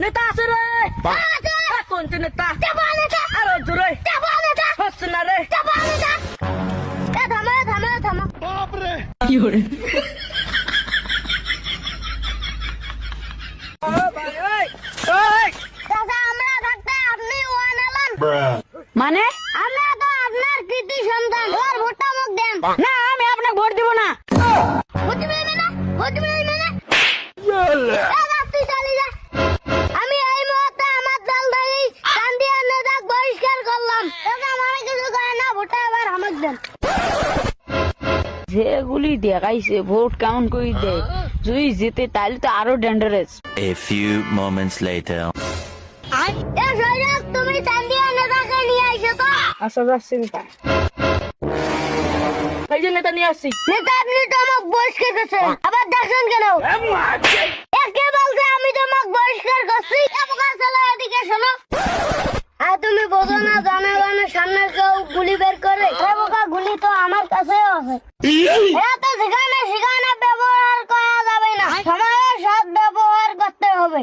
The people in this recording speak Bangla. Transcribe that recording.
নেতা আছে রে। কোনটি নেতা? আরো জোরে হচ্ছে না রে। কি করে? মানে আমরা তো আপনার কৃতি সন্তান, ওর ভোটটা মুখ দেন। না, আমি আপনাকে ভোট দিব না। ভোট দিবেন না? ভোট দিবেন না? দাদা, তুই চালিয়ে যা। আমি এই মুহূর্তে আমার দল থেকে চান্দিয়া নেতা বহিষ্কার করলাম। দাদা, আমার কিছু কয় না, ভোটটা এবার আমাকে দেন। যেগুলি দেখাইছে ভোট কেমন করে দেয়, যদি জিতে তাহলে তো আরো dangerous. A few moments later. এ সৈয়দ, তুমি চান্দিয়া নেতাকে নিয়ে আইছো তো? আচ্ছা যাচ্ছি নেতা। এই যে নেতা নিয়ে আসছি। নেতা, আপনি তো আমাকে বহিষ্কার করছেন, আবার দেখছেন কেন? একে বলছে আমি তোমাকে বহিষ্কার করছি। এমকা চলো, এদিকে শোনো। আর তুমি বোঝো না, জনগণের সামনে কেউ গুলি বের করে? বোকা, গুলি তো আমার কাছেও আছে। এরা তো যেখানে সেখানে ব্যবহার করা যাবে না, সময়ের সাথে ব্যবহার করতে হবে।